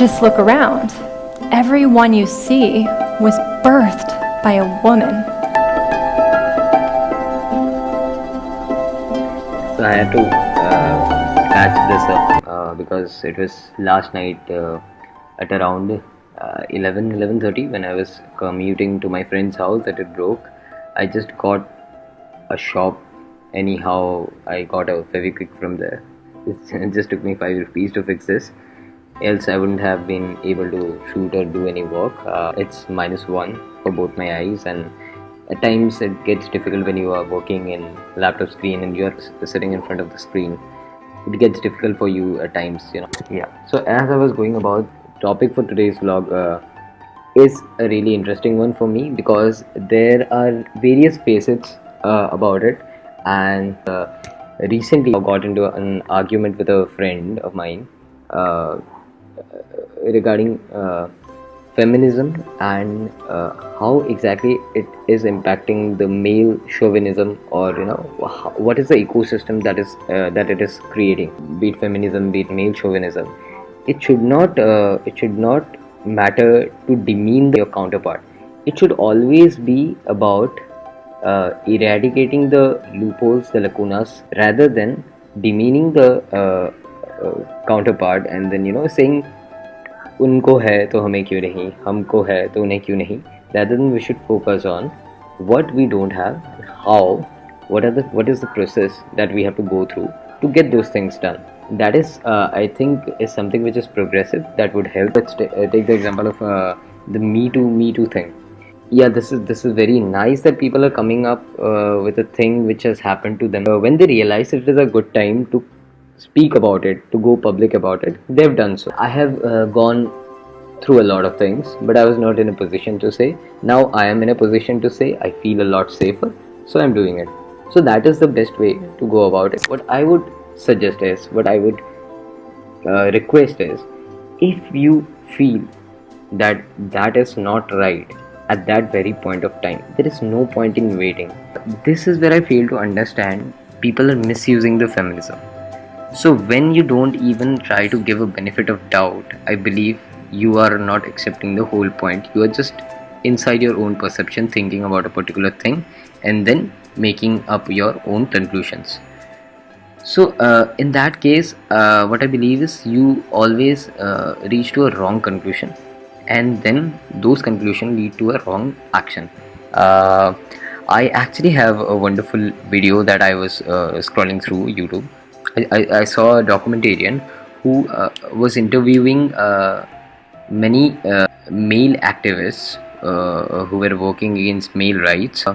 Just look around. Everyone you see was birthed by a woman. So I had to catch this up because it was last night at around 11:30 when I was commuting to my friend's house that it broke. I just got a shop. Anyhow, I got a Fevikwik from there. It just took me 5 rupees to fix this. Else I wouldn't have been able to shoot or do any work. It's -1 for both my eyes, and at times it gets difficult when you are working in laptop screen and you're sitting in front of the screen. It gets difficult for you at times, Yeah. So as I was going about, topic for today's vlog is a really interesting one for me because there are various facets about it, and recently I got into an argument with a friend of mine regarding feminism and how exactly it is impacting the male chauvinism, or what is the ecosystem that it is creating, be it feminism, be it male chauvinism. It should not matter to demean your counterpart. It should always be about eradicating the loopholes, the lacunas, rather than demeaning the counterpart and then saying उनको है तो हमें क्यों नहीं, हमको है तो उन्हें क्यों नहीं. Rather than we should focus on what we don't have, how, what is the process that we have to go through to get those things done. That is, I think, is something which is progressive that would help. Let's take the example of the Me Too thing. Yeah, this is very nice that people are coming up with a thing which has happened to them. When they realize it is a good time to speak about it, to go public about it, they've done so. I have gone through a lot of things, but I was not in a position to say. Now I am in a position to say. I feel a lot safer, so I'm doing it. So that is the best way to go about it. What I would suggest is, what I would request is, if you feel that is not right at that very point of time, there is no point in waiting. This is where I fail to understand people are misusing the feminism. So when you don't even try to give a benefit of doubt, I believe you are not accepting the whole point. You are just inside your own perception, thinking about a particular thing and then making up your own conclusions. So in that case, what I believe is you always reach to a wrong conclusion, and then those conclusions lead to a wrong action. I actually have a wonderful video that I was scrolling through YouTube. I saw a documentarian who was interviewing many male activists who were working against male rights.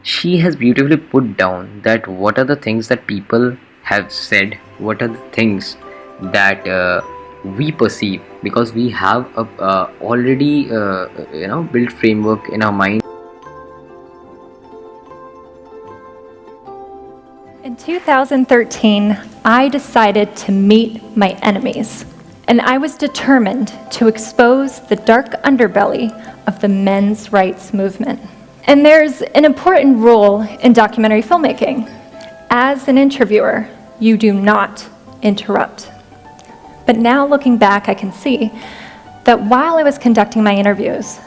She has beautifully put down that what are the things that people have said, what are the things that we perceive, because we have a already built framework in our mind. In 2013, I decided to meet my enemies, and I was determined to expose the dark underbelly of the men's rights movement. And there's an important rule in documentary filmmaking. As an interviewer, you do not interrupt. But now looking back, I can see that while I was conducting my interviews,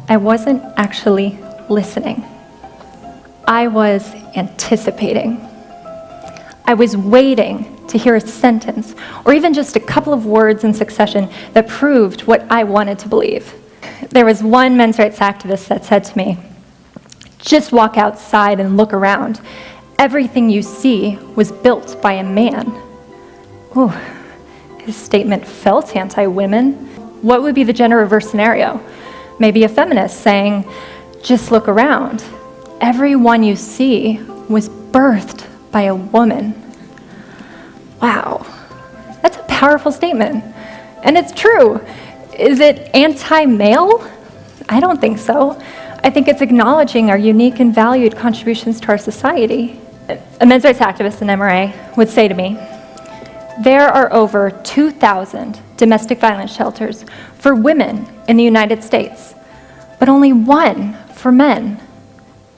I wasn't actually listening. I was anticipating. I was waiting to hear a sentence, or even just a couple of words in succession that proved what I wanted to believe. There was one men's rights activist that said to me, "Just walk outside and look around. Everything you see was built by a man." Ooh, his statement felt anti-women. What would be the gender reverse scenario? Maybe a feminist saying, "Just look around. Everyone you see was birthed by a woman." Wow, that's a powerful statement. And it's true. Is it anti-male? I don't think so. I think it's acknowledging our unique and valued contributions to our society. A men's rights activist in MRA would say to me, "There are over 2,000 domestic violence shelters for women in the United States, but only one for men."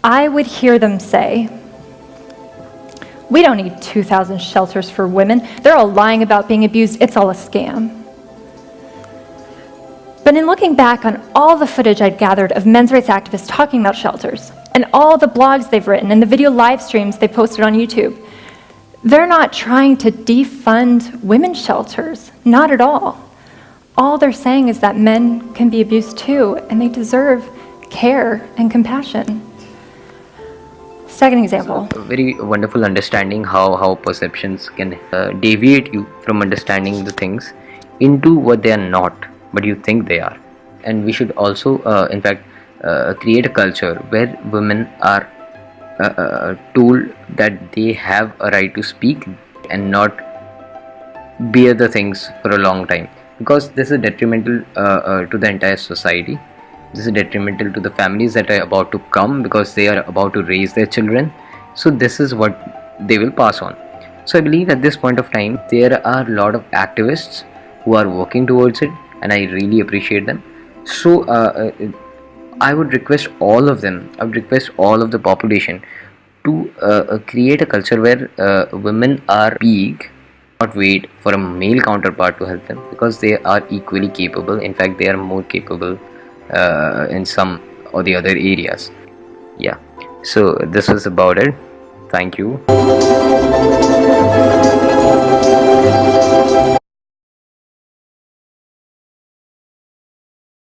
I would hear them say, "We don't need 2,000 shelters for women. They're all lying about being abused. It's all a scam." But in looking back on all the footage I'd gathered of men's rights activists talking about shelters, and all the blogs they've written and the video live streams they posted on YouTube, they're not trying to defund women's shelters, not at all. All they're saying is that men can be abused too, and they deserve care and compassion. Second example. A very wonderful understanding how perceptions can deviate you from understanding the things into what they are not, but you think they are. And we should also, in fact, create a culture where women are told that they have a right to speak and not bear the things for a long time, because this is detrimental to the entire society. This is detrimental to the families that are about to come, because they are about to raise their children. So this is what they will pass on. So I believe at this point of time there are a lot of activists who are working towards it, and I really appreciate them. So I would request all of them, I would request all of the population to create a culture where women are big, not wait for a male counterpart to help them, because they are equally capable. In fact, they are more capable in some or the other areas. Yeah, so this was about it. Thank you.